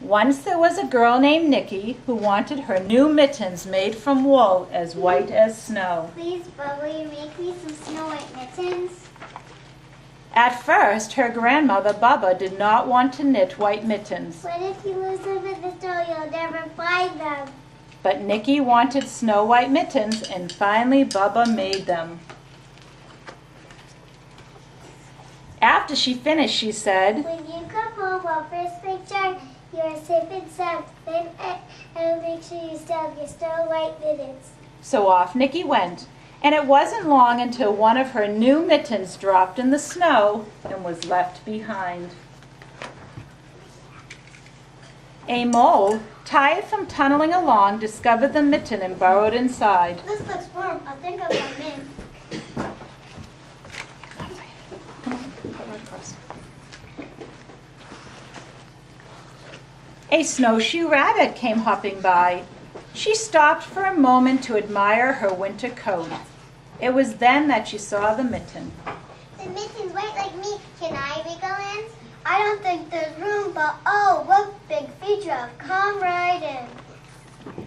Once there was a girl named Nikki who wanted her new mittens made from wool as white as snow. Please, Bubba, will you make me some snow white mittens? At first, her grandmother, Bubba, did not want to knit white mittens. What if you lose them in the snow? You'll never find them. But Nikki wanted snow white mittens, and finally Bubba made them. After she finished, she said, When you come home, I'll first make sure you are safe and sound. Then I'll make sure you still have your snow white mittens. So off Nikki went, and it wasn't long until one of her new mittens dropped in the snow and was left behind. A mole, tired from tunneling along, discovered the mitten and burrowed inside. This looks warm. I think I'll come in. A snowshoe rabbit came hopping by. She stopped for a moment to admire her winter coat. It was then that she saw the mitten. The mitten's white like me. Can I wiggle in? I don't think there's room, but oh, what big feature. Come right in.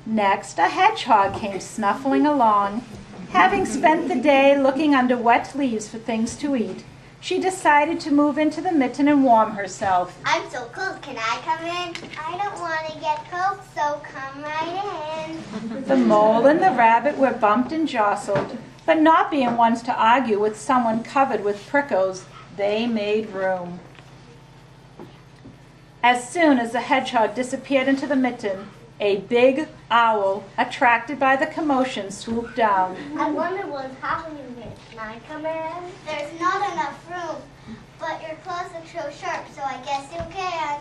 Next, a hedgehog came snuffling along. Having spent the day looking under wet leaves for things to eat, she decided to move into the mitten and warm herself. I'm so cold. Can I come in? I don't want to get cold, so come right in. The mole and the rabbit were bumped and jostled, but not being ones to argue with someone covered with prickles, they made room. As soon as the hedgehog disappeared into the mitten, a big owl, attracted by the commotion, swooped down. I wonder what's happening here. Can I come in? There's not enough room, but your claws look so sharp, so I guess you can.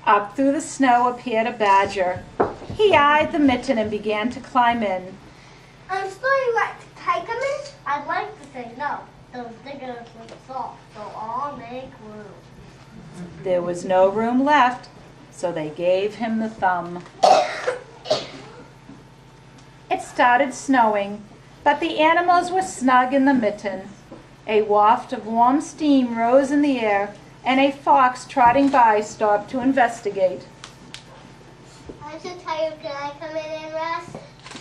Up through the snow appeared a badger. He eyed the mitten and began to climb in. I'm sorry, what? Can I come in? I'd like to say no. Those diggers look soft, so I'll make room. There was no room left, so they gave him the thumb. It started snowing, but the animals were snug in the mitten. A waft of warm steam rose in the air, and a fox trotting by stopped to investigate. I'm so tired. Can I come in and rest?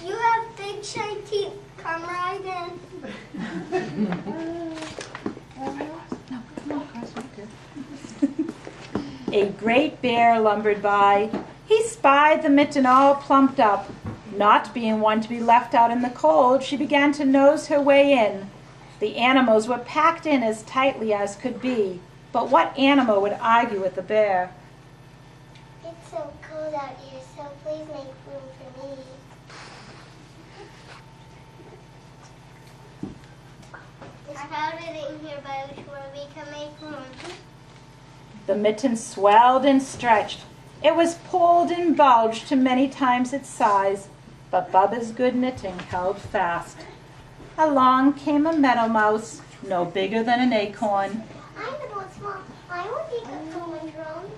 You have big shiny teeth. Come right in. A great bear lumbered by. He spied the mitten all plumped up. Not being one to be left out in the cold, she began to nose her way in. The animals were packed in as tightly as could be, but what animal would argue with the bear? It's so cold out here, so please make room for me. It's crowded in here, but I'm sure we can make room. The mitten swelled and stretched. It was pulled and bulged to many times its size, but Bubba's good knitting held fast. Along came a meadow mouse, no bigger than an acorn. I'm the most small. I will take a phone drone.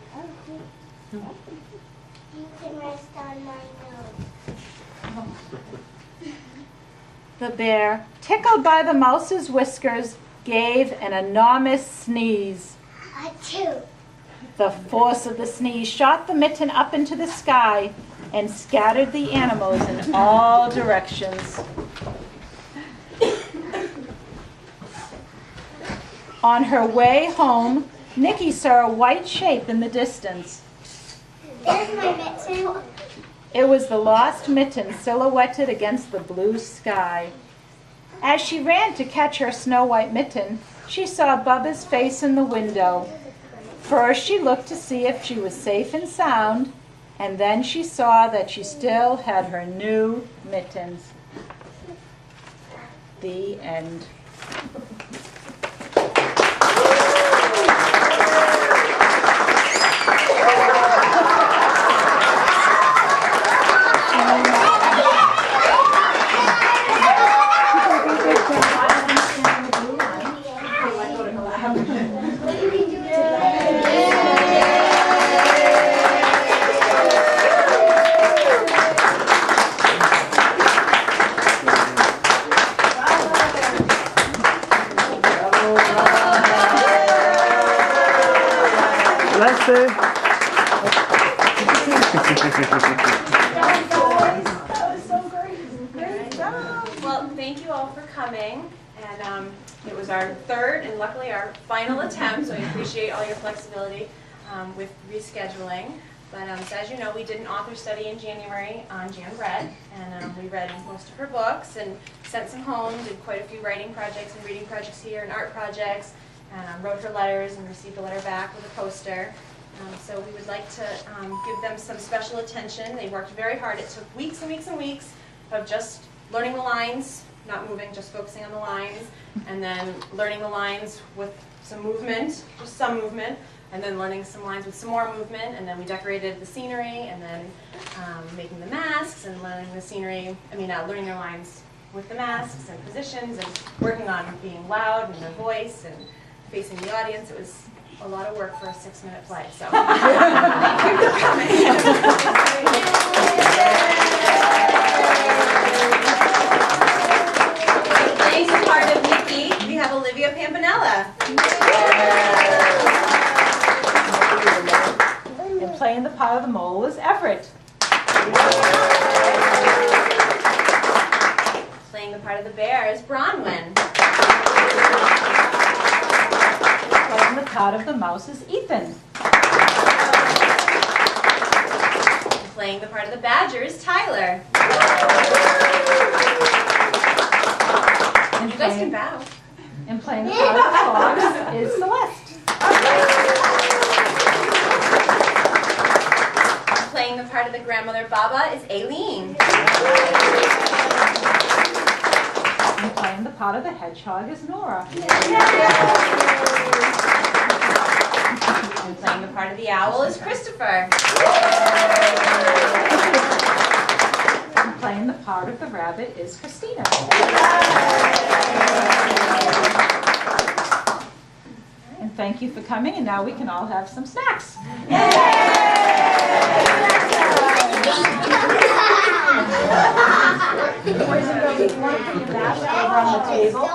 You can rest on my nose. The bear, tickled by the mouse's whiskers, gave an enormous sneeze. Achoo! The force of the sneeze shot the mitten up into the sky and scattered the animals in all directions. On her way home, Nikki saw a white shape in the distance. There's my mitten. It was the lost mitten silhouetted against the blue sky. As she ran to catch her snow-white mitten, she saw Bubba's face in the window. First she looked to see if she was safe and sound, and then she saw that she still had her new mittens. The end. Celeste. Well, thank you all for coming, and it was our third and luckily our final attempt, so I appreciate all your flexibility with rescheduling. But so as you know, we did an author study in January on Jan Red, and we read most of her books and sent some home, did quite a few writing projects and reading projects here and art projects, and wrote her letters and received a letter back with a poster. So we would like to give them some special attention. They worked very hard. It took weeks and weeks and weeks of just learning the lines, not moving, just focusing on the lines, and then learning the lines with some movement, just some movement, and then learning some lines with some more movement, and then we decorated the scenery, and then making the masks, and learning the scenery, learning their lines with the masks and positions, and working on being loud and their voice, and facing the audience. It was a lot of work for a 6-minute play, so thank you for coming. Playing the part of Nikki, we have Olivia Pampanella. And playing the part of the mole is Everett. Playing the part of the bear is Bronwyn. Playing the part of the mouse is Ethan. Playing the part of the badger is Tyler. And You guys can bow. And playing the part of the fox is Celeste. Playing the part of the grandmother Baba is Aileen. And playing the part of the hedgehog is Nora. And playing the part of the owl is Christopher. And playing the part of the rabbit is Christina. And thank you for coming, and now we can all have some snacks. Boys and girls, if you want to put your masks over on the table.